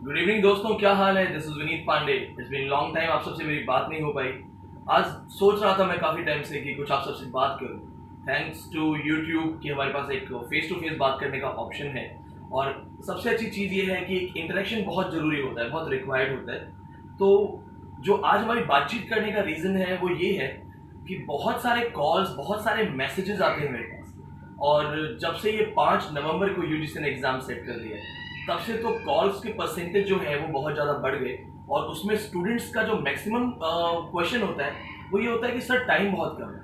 Good evening दोस्तों, क्या हाल है। This is Vineet Pandey. It's been long time, आप सबसे मेरी बात नहीं हो पाई। आज सोच रहा था मैं काफ़ी टाइम से कि कुछ आप सबसे बात करूं। थैंक्स टू यूट्यूब कि हमारे पास एक फेस टू फेस बात करने का ऑप्शन है। और सबसे अच्छी चीज़ ये है कि एक इंटरेक्शन बहुत ज़रूरी होता है, बहुत रिक्वायर्ड होता है। तो जो आज हमारी बातचीत करने का रीज़न है वो ये है कि बहुत सारे कॉल्स, बहुत सारे मैसेजेस आते हैं मेरे पास। और जब से ये 5 नवंबर को यूजीसी ने एग्ज़ाम सेट कर दिया है, तब से तो कॉल्स के परसेंटेज जो है वो बहुत ज़्यादा बढ़ गए। और उसमें स्टूडेंट्स का जो मैक्सिमम क्वेश्चन होता है वो ये होता है कि सर टाइम बहुत कम है,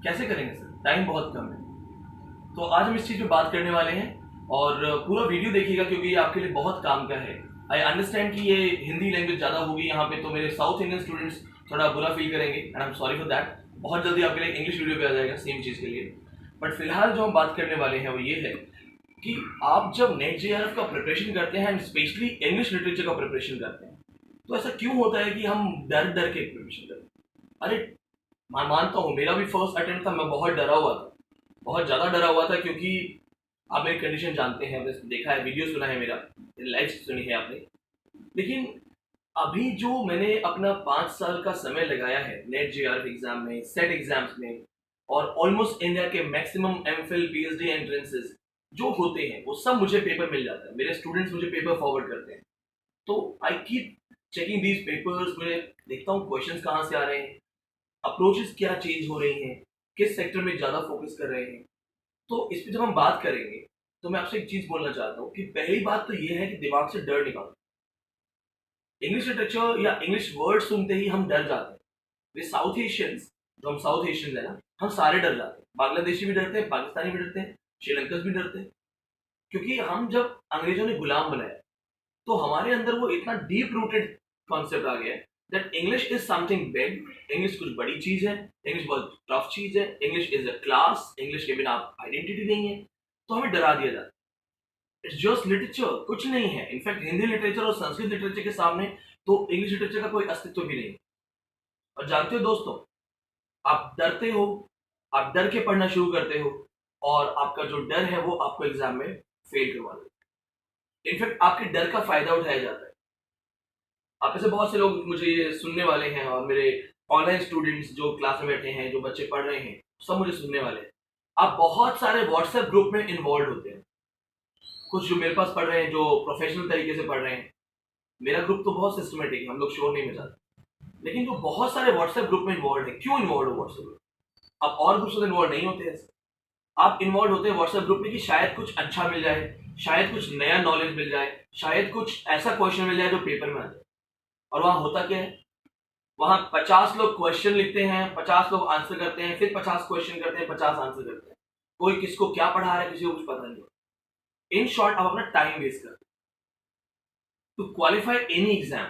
कैसे करेंगे सर, टाइम बहुत कम है। तो आज हम इस चीज़ पे बात करने वाले हैं और पूरा वीडियो देखिएगा क्योंकि ये आपके लिए बहुत काम का है। आई अंडरस्टैंड कि ये हिंदी लैंग्वेज ज़्यादा होगी यहाँ पे, तो मेरे साउथ इंडियन स्टूडेंट्स थोड़ा बुरा फील करेंगे and I am sorry for that. बहुत जल्दी आपके लिए इंग्लिश वीडियो पे आ जाएगा सेम चीज़ के लिए। बट फिलहाल जो हम बात करने वाले हैं वो ये है कि आप जब नेट जेआरएफ का प्रिपरेशन करते हैं एंड स्पेशली इंग्लिश लिटरेचर का प्रिपरेशन करते हैं, तो ऐसा क्यों होता है कि हम डर डर के प्रिपरेशन करते हैं। अरे मैं मानता हूँ, मेरा भी फर्स्ट अटेम्प्ट था, मैं बहुत डरा हुआ था, बहुत ज़्यादा डरा हुआ था क्योंकि आप मेरी कंडीशन जानते हैं, आपने देखा है, वीडियो सुना है मेरा, लाइव सुनी है आपने। लेकिन अभी जो मैंने अपना 5 साल का समय लगाया है नेट जेआरएफ एग्जाम में, सेट एग्जाम्स में, और ऑलमोस्ट इंडिया के मैक्सिमम एमफिल पीएचडी एंट्रेंसेस जो होते हैं वो सब मुझे पेपर मिल जाता है, मेरे स्टूडेंट्स मुझे पेपर फॉरवर्ड करते हैं। तो I keep checking these papers, मैं देखता हूँ क्वेश्चंस कहाँ से आ रहे हैं, अप्रोचेस क्या चेंज हो रही हैं, किस सेक्टर में ज़्यादा फोकस कर रहे हैं। तो इस पर जब हम बात करेंगे तो मैं आपसे एक चीज़ बोलना चाहता हूँ कि पहली बात तो ये है कि दिमाग से डर निकालो। इंग्लिश लिटरेचर या इंग्लिश वर्ड सुनते ही हम डर जाते हैं। वे साउथ एशियंस, जो हम साउथ एशियंस है ना, हम सारे डर जाते हैं। बांग्लादेशी भी डरते हैं, पाकिस्तानी भी डरते हैं, श्रीलंकस भी डरते हैं। क्योंकि हम जब अंग्रेजों ने गुलाम बनाया तो हमारे अंदर वो इतना डीप रूटेड कॉन्सेप्ट आ गया that English is something big, English कुछ बड़ी चीज है, इंग्लिश बहुत टफ चीज है, English is a class, English के बिना आप आइडेंटिटी नहीं है। तो हमें डरा दिया जाता है। इट्स जस्ट लिटरेचर, कुछ नहीं है। इनफैक्ट हिंदी लिटरेचर और संस्कृत लिटरेचर के सामने तो इंग्लिश लिटरेचर का कोई अस्तित्व भी नहीं है। और जानते हो दोस्तों, आप डरते हो, आप डर के पढ़ना शुरू करते हो, और आपका जो डर है वो आपको एग्जाम में फेल करवा देता है। इनफैक्ट आपके डर का फायदा उठाया जाता है। आप में से बहुत से लोग मुझे ये सुनने वाले हैं, और मेरे ऑनलाइन स्टूडेंट्स जो क्लास में बैठे हैं, जो बच्चे पढ़ रहे हैं, सब मुझे सुनने वाले हैं। आप बहुत सारे व्हाट्सएप ग्रुप में इन्वॉल्व होते हैं। कुछ जो मेरे पास पढ़ रहे हैं, जो प्रोफेशनल तरीके से पढ़ रहे हैं, मेरा ग्रुप तो बहुत सिस्टमेटिक है, हम लोग शोर नहीं मचाते। लेकिन जो बहुत सारे व्हाट्सएप ग्रुप में इन्वॉल्व है, क्यों इन्वॉल्व हो व्हाट्सएप ग्रुप? आप और ग्रुप से इन्वॉल्व नहीं होते हैं। आप इन्वॉल्व होते हैं व्हाट्सएप ग्रुप में कि शायद कुछ अच्छा मिल जाए, शायद कुछ नया नॉलेज मिल जाए, शायद कुछ ऐसा क्वेश्चन मिल जाए जो पेपर में आ जाए। और वहां होता क्या है, वहां 50 लोग क्वेश्चन लिखते हैं, 50 लोग आंसर करते हैं, फिर 50 क्वेश्चन करते हैं, 50 आंसर करते हैं। कोई किसको क्या पढ़ा रहा है किसी को कुछ पता नहीं। इन शॉर्ट आप अपना टाइम वेस्ट करते हैं। टू क्वालिफाई एनी एग्जाम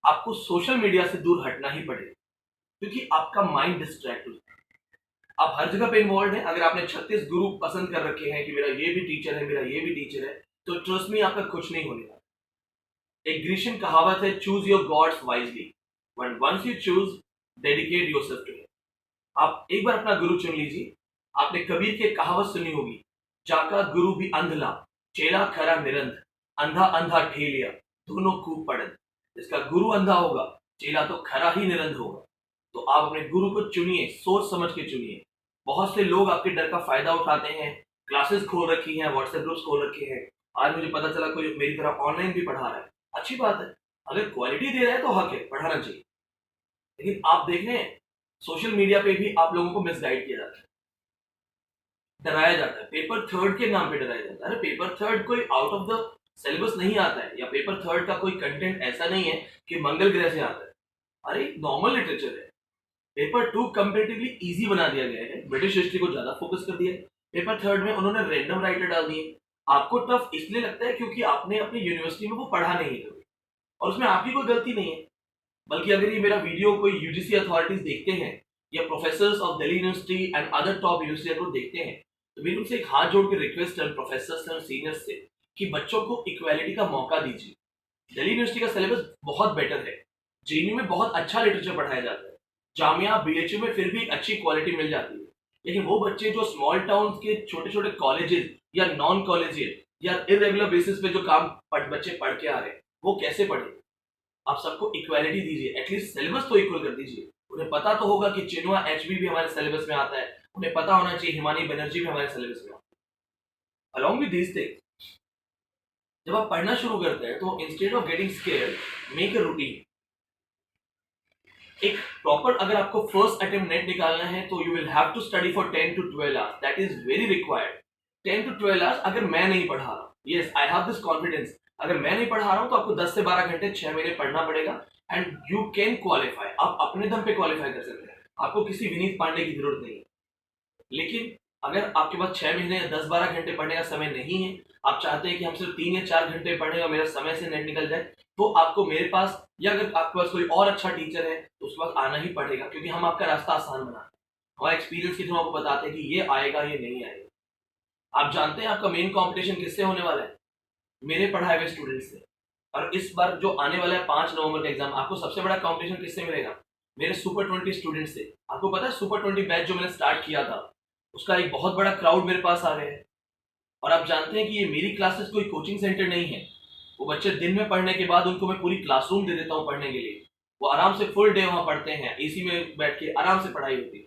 आपको सोशल मीडिया से दूर हटना ही पड़ेगा, क्योंकि आपका माइंड डिस्ट्रैक्ट हो जाता है। आप हर जगह पे इन्वॉल्व हैं। अगर आपने 36 गुरु पसंद कर रखे हैं कि मेरा ये भी टीचर है, मेरा ये भी टीचर है, तो ट्रस्ट मी आपका कुछ नहीं होने वाला। एक ग्रीशियन कहावत है, choose your gods wisely, but once you choose, dedicate yourself to him. आप एक बार अपना गुरु चुन लीजिए। आपने कबीर की कहावत सुनी होगी, जाका गुरु भी अंधला, चेला खरा निरंध, अंधा अंधा ठेलिया, दोनों खूब पढ़न। जिसका गुरु अंधा होगा, चेला तो खरा ही निरंध होगा। तो आप अपने गुरु को चुनिए, सोच समझ के चुनिए। बहुत से लोग आपके डर का फायदा उठाते हैं, क्लासेस खोल रखी हैं, व्हाट्सएप ग्रुप्स खोल रखे हैं। आज मुझे पता चला कोई मेरी तरह ऑनलाइन भी पढ़ा रहा है, अच्छी बात है। अगर क्वालिटी दे रहा है तो हक है, पढ़ाना चाहिए। लेकिन आप देख रहे हैं सोशल मीडिया पे भी आप लोगों को मिसगाइड किया जाता है, डराया जाता है, पेपर थर्ड के नाम पे डराया जाता है। अरे पेपर थर्ड कोई आउट ऑफ द सिलेबस नहीं आता है, या पेपर थर्ड का कोई कंटेंट ऐसा नहीं है कि मंगल ग्रह से आता है। अरे नॉर्मल लिटरेचर है। पेपर टू कंपेरेटिवली इजी बना दिया गया है, ब्रिटिश हिस्ट्री को ज्यादा फोकस कर दिया है। पेपर थर्ड में उन्होंने रैंडम राइटर डाल दिए। आपको टफ इसलिए लगता है क्योंकि आपने अपनी यूनिवर्सिटी में वो पढ़ा नहीं है कभी, और उसमें आपकी कोई गलती नहीं है। बल्कि अगर ये मेरा वीडियो कोई यूजीसी अथॉरिटीज देखते हैं, या professors of Delhi university and other top university को देखते हैं, तो मेरी उनसे एक हाथ जोड़ के रिक्वेस्ट है प्रोफेसर और सीनियर्स से कि बच्चों को इक्वालिटी का मौका दीजिए। दिल्ली यूनिवर्सिटी का सिलेबस बहुत बेटर है, जेएनयू में बहुत अच्छा लिटरेचर पढ़ाया जाता है, जामिया बीएचयू में फिर भी अच्छी क्वालिटी मिल जाती है। लेकिन वो बच्चे जो स्मॉल टाउन के छोटे छोटे कॉलेजेस या नॉन कॉलेजियल या इरेगुलर बेसिस पे जो काम बच्चे पढ़ के आ रहे हैं, वो कैसे पढ़े? आप सबको इक्वालिटी दीजिए, एटलीस्ट सिलेबस तो इक्वल कर दीजिए। उन्हें पता तो होगा कि चिन्वा एचबी भी हमारे सिलेबस में आता है, उन्हें पता होना चाहिए हिमानी बनर्जी भी हमारे सिलेबस में आता है। अलॉन्ग विद दीज थिंग्स, जब आप पढ़ना शुरू करते हैं तो instead of getting scared, make a routine. एक प्रॉपर, अगर आपको फर्स्ट अटेम्प्ट नेट निकालना है तो you will have to study for 10 to 12 hours, that is very required. 10 to 12 hours अगर मैं नहीं पढ़ा रहा, yes I have this confidence, अगर मैं नहीं पढ़ा रहा हूं तो आपको 10 से 12 घंटे 6 महीने पढ़ना पड़ेगा एंड यू कैन क्वालिफाई। आप अपने दम पे क्वालिफाई कर सकते हैं, आपको किसी विनीत पांडे की जरूरत नहीं है। लेकिन अगर आपके पास 6 महीने या 10-12 घंटे पढ़ने का समय नहीं है, आप चाहते हैं कि हम सिर्फ 3 या 4 घंटे पढ़े और मेरा समय से नेट निकल जाए, तो आपको मेरे पास, या अगर आपके पास कोई और अच्छा टीचर है तो उसके पास आना ही पड़ेगा, क्योंकि हम आपका रास्ता आसान बनाते हैं। हमारा एक्सपीरियंस के थ्रू आपको बताते हैं कि ये आएगा, ये नहीं आएगा। आप जानते हैं आपका मेन कॉम्पिटिशन किससे होने वाला है? मेरे पढ़ाए हुए स्टूडेंट्स से। और इस बार जो आने वाला है 5 नवंबर का एग्जाम, आपको सबसे बड़ा कॉम्पिटिशन किससे मिलेगा? मेरे सुपर 20 स्टूडेंट्स से। आपको पता है सुपर 20 बैच जो मैंने स्टार्ट किया था, उसका एक बहुत बड़ा क्राउड मेरे पास आ गया है। और आप जानते हैं कि ये मेरी क्लासेस कोई कोचिंग सेंटर नहीं है। वो बच्चे दिन में पढ़ने के बाद उनको मैं पूरी क्लासरूम दे देता हूँ पढ़ने के लिए, वो आराम से फुल डे वहां पढ़ते हैं, एसी में बैठ के आराम से पढ़ाई होती है।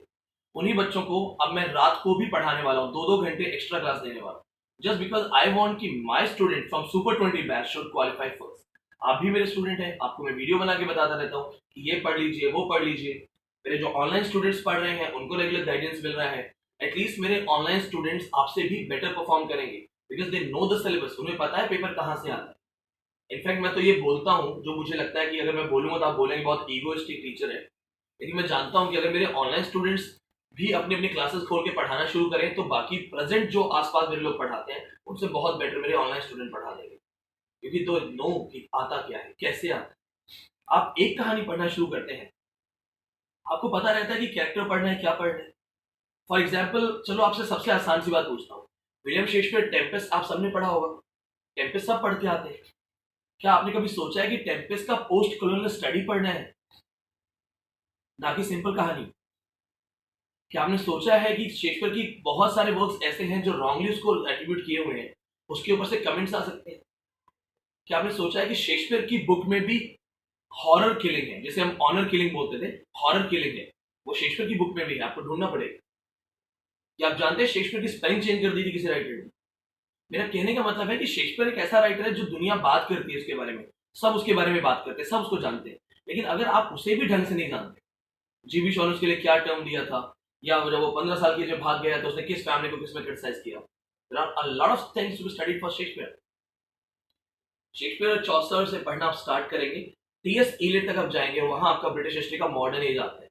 उन्हीं बच्चों को अब मैं रात को भी पढ़ाने वाला हूँ, 2-2 घंटे एक्स्ट्रा क्लास देने वाला हूँ, जस्ट बिकॉज आई वॉन्ट कि my student from super 20 batch should qualify first. आप भी मेरे स्टूडेंट हैं, आपको मैं वीडियो बना के बताता रहता हूँ कि ये पढ़ लीजिए, वो पढ़ लीजिए। मेरे जो ऑनलाइन स्टूडेंट्स पढ़ रहे हैं उनको रेगुलर गाइडेंस मिल रहा है। एटलीस्ट मेरे ऑनलाइन स्टूडेंट्स आपसे भी बेटर परफॉर्म करेंगे, because they know the syllabus, उन्हें पता है पेपर कहाँ से आता है। इनफैक्ट मैं तो ये बोलता हूँ, जो मुझे लगता है कि अगर मैं बोलूंगा तो आप बोलेंगे बहुत ईगोइस्टिक टीचर है, लेकिन मैं जानता हूँ कि अगर मेरे ऑनलाइन स्टूडेंट्स भी अपनी अपनी क्लासेस खोल के पढ़ाना शुरू करें तो बाकी प्रेजेंट जो आसपास मेरे लोग पढ़ाते हैं उनसे बहुत बेटर मेरे ऑनलाइन स्टूडेंट पढ़ा देंगे, क्योंकि तो नो कि आता क्या है, कैसे आता है। आप एक कहानी पढ़ना शुरू करते हैं, आपको पता रहता है कि कैरेक्टर पढ़ना है, क्या पढ़ना है। फॉर एग्जाम्पल, चलो आपसे सबसे आसान सी बात पूछता हूँ, विलियम शेक्सपियर टेम्पेस्ट आप सबने पढ़ा होगा, टेम्पेस्ट सब पढ़ के आते हैं। क्या आपने कभी सोचा है कि टेम्पेस्ट का पोस्ट कॉलोनियल स्टडी पढ़ना है, ना कि सिंपल कहानी? क्या आपने सोचा है कि शेक्सपियर की बहुत सारे वर्क्स ऐसे हैं जो रॉन्गली उसको एट्रीब्यूट किए हुए हैं, उसके ऊपर से कमेंट्स आ सकते हैं? क्या आपने सोचा है कि शेक्सपियर की बुक में भी हॉरर किलिंग है, जैसे हम ऑनर किलिंग बोलते थे, हॉरर किलिंग है, वो शेक्सपियर की बुक में भी है, आपको ढूंढना पड़ेगा। क्या आप जानते हैं शेक्सपियर की स्पेलिंग चेंज कर दी थी किसी राइटर ने? मेरा कहने का मतलब है कि शेक्सपियर एक ऐसा राइटर है जो दुनिया बात करती है उसके बारे में, सब उसके बारे में बात करते हैं, सब उसको जानते हैं। लेकिन अगर आप उसे भी ढंग से नहीं जानते, जीबी शॉन उसके लिए क्या टर्म दिया था, या जब वो 15 साल की जब भाग गया तो उसने किस फैमिली को किसमें क्रिटिसाइज किया, there are a lot of things to be studied for Shakespeare. Shakespeare और चौसर से पढ़ना आप स्टार्ट करेंगे, टीएस इलियट तक आप जाएंगे, वहां आपका ब्रिटिश हिस्ट्री का मॉडर्न एज आता है।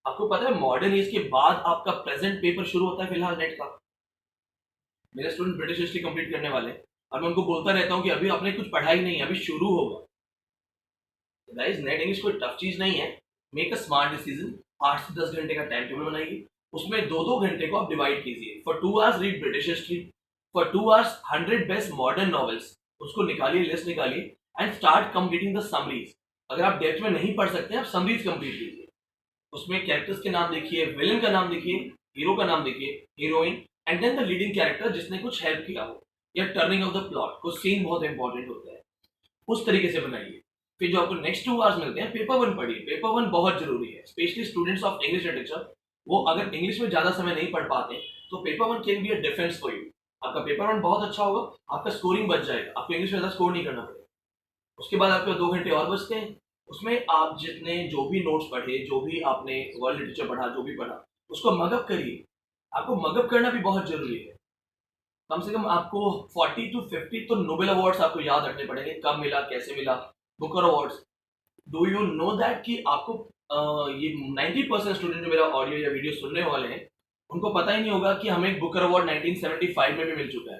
आपको पता है मॉडर्न एज के बाद आपका प्रेजेंट पेपर शुरू होता है फिलहाल नेट का। मेरे स्टूडेंट ब्रिटिश हिस्ट्री कंप्लीट करने वाले हैं और मैं उनको बोलता रहता हूँ कि अभी आपने कुछ पढ़ाई नहीं है, अभी शुरू होगा। गाइस, नेट इंग्लिश कोई टफ चीज नहीं है। मेक अ स्मार्ट डिसीजन, 8 से 10 घंटे का टाइम टेबल बनाइए, उसमें 2-2 घंटे को आप डिवाइड कीजिए। For 2 hours read British history, for 2 hours 100 best modern novels, उसको निकालिए, लिस्ट निकालिए and start completing the summaries. अगर आप डेप्थ में नहीं पढ़ सकते आप समरीज कंप्लीट कीजिए, उसमें कैरेक्टर्स के नाम देखिए, विलन का नाम देखिए, हीरो का नाम देखिए, heroine, and then the leading character जिसने कुछ हेल्प किया हो, या टर्निंग ऑफ द प्लॉट, कुछ सीन बहुत इंपॉर्टेंट होता है, उस तरीके से बनाइए। फिर जो आपको नेक्स्ट 2 आवर्स मिलते हैं, पेपर 1 पढ़िए। पेपर 1 बहुत जरूरी है, specially students of English literature. वो अगर इंग्लिश में ज्यादा समय नहीं पढ़ पाते तो paper 1 can be a defence for you. आपका पेपर 1 बहुत अच्छा होगा, आपका स्कोरिंग बच जाएगा, आपको इंग्लिश में ज्यादा स्कोर नहीं करना पड़ेगा। उसके बाद आपके 2 घंटे और बचते हैं, उसमें आप जितने जो भी नोट्स पढ़े, जो भी आपने वर्ल्ड लिटरेचर पढ़ा, जो भी पढ़ा, उसको मगअप करिए। आपको मगअप करना भी बहुत जरूरी है। कम से कम आपको 40 to 50 तो नोबेल अवार्ड्स आपको याद रखने पड़ेंगे, कब मिला, कैसे मिला, Booker awards. Do you know that कि आपको ये 90% स्टूडेंट जो मेरा ऑडियो या वीडियो सुनने वाले हैं उनको पता ही नहीं होगा कि हमें एक बुकर अवार्ड 1975 में भी मिल चुका है।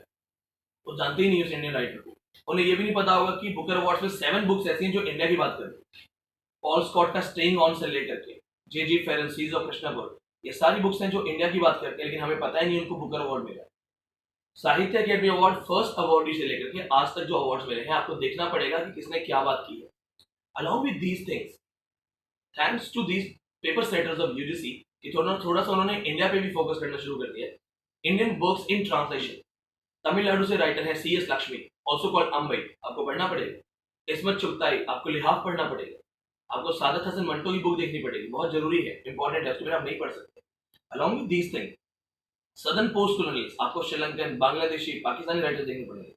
वो जानते ही नहीं उस इंडियन राइटर को। उन्हें ये भी नहीं पता होगा कि बुकर अवार्ड्स में 7 बुक्स ऐसी हैं जो इंडिया की बात करती हैं। पॉल स्कॉट का स्टेइंग ऑन से लेकर के जे फेरन, सीज ऑफ कृष्णापुर, ये सारी बुक्स हैं जो इंडिया की बात करते हैं, लेकिन हमें पता ही नहीं उनको बुकर अवार्ड मिला। साहित्य अकेडमी अवार्ड फर्स्ट अवार्डी से लेकर के आज तक जो अवार्ड्स मिले हैं, आपको देखना पड़ेगा कि किसने क्या बात की है। Along with these things, thanks to these paper setters of UGC कि थोड़ा सा उन्होंने इंडिया पे भी फोकस करना शुरू कर दिया है। Indian books in translation, Tamil Nadu से राइटर है CS लक्ष्मी, ऑल्सो कॉल्ड अंबई, आपको पढ़ना पड़ेगा। इसमत चुगताई, आपको लिहाफ पढ़ना पड़ेगा, आपको सादत हसन मंटो की बुक देखनी पड़ेगी, बहुत जरूरी है, इंपॉर्टेंट है, उसके बिना आप नहीं पढ़ सकते। Along with these thing, southern post colonials, आपको श्रीलंकन, बांग्लादेशी, पाकिस्तानी राइटर्स देखने पड़ेंगे,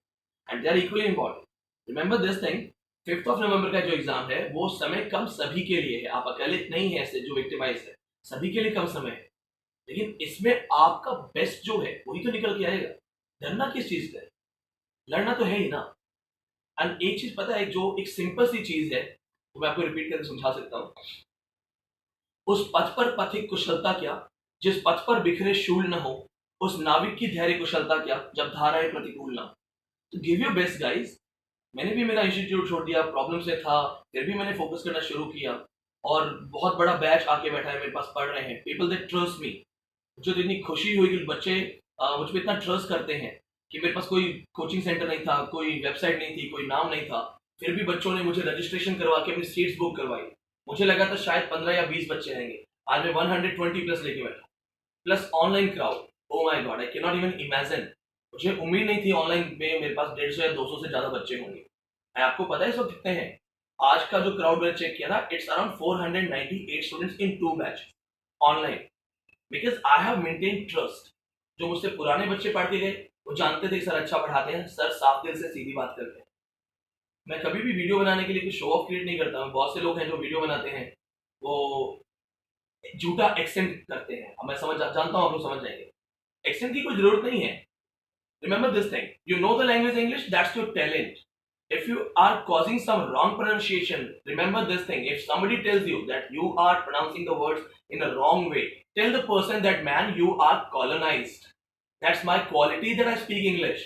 and they are equally important. Remember this thing, 5th of November का जो एग्जाम है वो समय कम सभी के लिए है, आप अकेले नहीं है ऐसे जो विक्टिमाइज है, सभी के लिए कम समय है, लेकिन इसमें आपका बेस्ट जो है वही तो निकल के आएगा। डरना किस चीज का है, लड़ना तो है ही ना। एंड एक चीज पता है, जो एक सिंपल सी चीज है तो मैं आपको रिपीट करके समझा सकता हूँ, उस पथ पर पथिक कुशलता क्या, जिस पथ पर बिखरे शूल न हो, उस नाविक की धैर्य कुशलता क्या, जब धाराएं प्रतिकूल ना। तो गिव योर बेस्ट गाइस। मैंने भी मेरा इंस्टीट्यूट छोड़ दिया, प्रॉब्लम से था, फिर भी मैंने फोकस करना शुरू किया, और बहुत बड़ा बैच आके बैठा है मेरे पास, पढ़ रहे हैं, पीपल दैट ट्रस्ट मी। मुझे तो इतनी खुशी हुई कि बच्चे मुझ पर इतना ट्रस्ट करते हैं कि मेरे पास कोई कोचिंग सेंटर नहीं था, कोई वेबसाइट नहीं थी, कोई नाम नहीं था, फिर भी बच्चों ने मुझे रजिस्ट्रेशन करवा के अपनी सीट्स बुक करवाई। मुझे लगा था शायद 15 या 20 बच्चे रहेंगे, आज मैं 120 प्लस लेके बैठा, plus online crowd. Oh my God, I can not even imagine. मुझे उम्मीद नहीं थी ऑनलाइन में मेरे पास 150 या 200 से ज्यादा बच्चे होंगे। आपको पता है इस वक्त कितने हैं? आज का जो क्राउड मैंने चेक किया था, it's around 498 students in 2 batch online, because I have maintain trust. जो मुझसे पुराने बच्चे पढ़ के गए वो जानते थे कि सर अच्छा पढ़ाते हैं, सर साफ दिल से सीधी बात करते हैं। मैं कभी भी वीडियो बनाने के लिए कोई शो ऑफ क्रिएट नहीं करता हूँ। बहुत से लोग हैं जो वीडियो बनाते हैं वो झूठा एक्सेंट करते हैं, अब मैं जानता हूँ आप लोग समझ जाएंगे, एक्सेंट की कोई जरूरत नहीं है। Remember this thing, you know the language English, that's your talent. If you are causing some wrong pronunciation, remember this thing, if somebody tells you that you are pronouncing the words in a wrong way, tell the person that man, you are colonized. That's my quality that I speak English.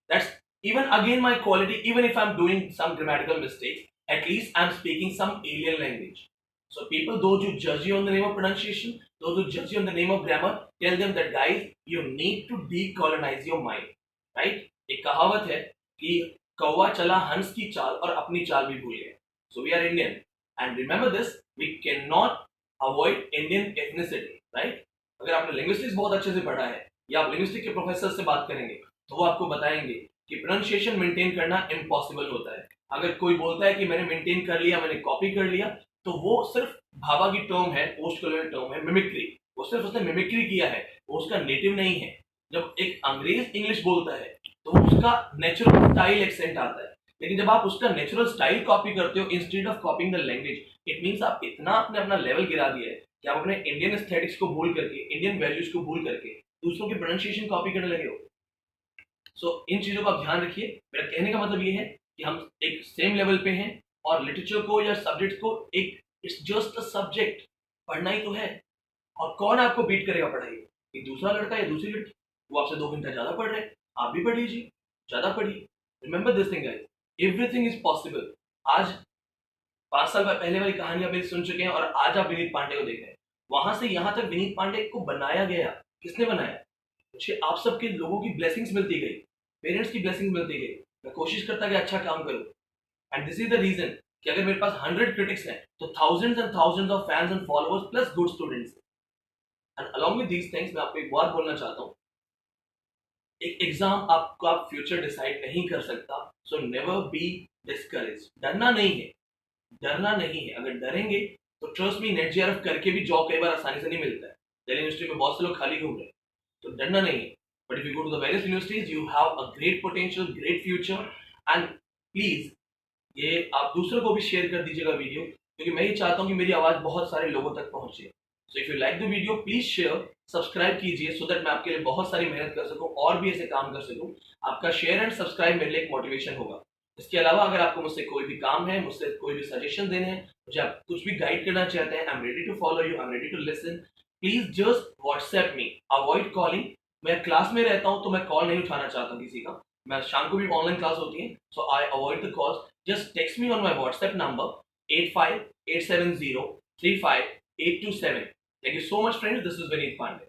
That's even again my quality, even if I'm doing some grammatical mistakes, at least I'm speaking some alien language. So people, those who judge you on the name of pronunciation, those who judge you on the name of grammar, tell them that guys, you need to decolonize your mind. Right? एक कहावत है कि कौवा चला हंस की चाल और अपनी चाल भी भूल गया। So we are Indian and remember this, we can not avoid Indian ethnicity, right? अगर आपने लिंग्विस्टिक्स बहुत अच्छे से पढ़ा है या आप लिंग्विस्टिक के प्रोफेसर से बात करेंगे तो वो आपको बताएंगे कि प्रोनाउंसिएशन मेंटेन करना इम्पॉसिबल होता है। अगर कोई बोलता है कि मैंने मेंटेन कर लिया, मैंने कॉपी कर लिया, तो वो सिर्फ भाभा की टर्म है, पोस्ट कॉलोनियल टर्म है, मिमिक्री। वो सिर्फ उसने मिमिक्री किया है, वो उसका नेटिव नहीं है। जब एक अंग्रेज इंग्लिश बोलता है तो उसका नेचुरल स्टाइल एक्सेंट आता है, लेकिन जब आप उसका नेचुरल स्टाइल कॉपी करते हो instead of copying the language, it means आप इतना आपने अपना लेवल गिरा दिया है कि आप अपने इंडियन एस्थेटिक्स को भूल करके, इंडियन वैल्यूज को भूल करके दूसरों की प्रोनाउंसिएशन कॉपी करने लगे हो। सो इन चीजों का आप ध्यान रखिए। मेरा कहने का मतलब ये है कि हम एक सेम लेवल पे हैं, और लिटरेचर को या सब्जेक्ट को एक, इट्स जस्ट अ सब्जेक्ट, पढ़ना ही तो है। और कौन आपको बीट करेगा पढ़ाई? एक दूसरा लड़का या दूसरी लड़की, वो आपसे 2 घंटा ज्यादा पढ़ रहे हैं, आप भी पढ़ लीजिए, ज्यादा पढ़िए। Remember this thing guys, everything is possible. आज 5 साल पहले वाली कहानी आप सुन चुके हैं, और आज आप विनीत पांडे को देख रहे हैं। वहां से यहां तक विनीत पांडे को बनाया गया, किसने बनाया? मुझे आप सबके लोगों की ब्लेसिंग्स मिलती गई, पेरेंट्स की ब्लेसिंग मिलती गई। मैं कोशिश करता कि अच्छा काम करूं, and this is the reason कि अगर मेरे पास 100 क्रिटिक्स हैं तो thousands and thousands of fans and followers plus good students. And along with these things मैं आपको एक बात बोलना चाहता हूं, एक एग्जाम आपका फ्यूचर डिसाइड नहीं कर सकता, सो नेवर बी डिस्करेज। डरना नहीं है, डरना नहीं है। अगर डरेंगे तो ट्रस्ट मी, नेट जेआरएफ करके भी जॉब कई बार आसानी से नहीं मिलता है। दिल्ली यूनिवर्सिटी में बहुत से लोग खाली घूम रहे हैं, तो डरना नहीं है। But if you go to the various universities, you have a great potential, great future, and please ये आप दूसरों को भी शेयर कर दीजिएगा वीडियो, क्योंकि मैं ये चाहता हूँ कि मेरी आवाज बहुत सारे लोगों तक पहुंचे। So if you like the video, please share, subscribe कीजिए, सो दैट मैं आपके लिए बहुत सारी मेहनत कर सकूं और भी ऐसे काम कर सकूं। आपका शेयर एंड सब्सक्राइब मेरे लिए एक मोटिवेशन होगा। इसके अलावा अगर आपको मुझसे कोई भी काम है, मुझसे कोई भी सजेशन देने हैं, मुझे आप कुछ भी गाइड करना चाहते हैं, I am ready to follow you, I am ready to listen. Please just WhatsApp me, avoid calling. मैं क्लास में रहता हूं तो मैं कॉल नहीं उठाना चाहता किसी का। मैं शाम को भी ऑनलाइन क्लास होती है, so I avoid the calls. Just text me on my WhatsApp number 8587035827। Thank you so much, friends. This is Vineet Pandey.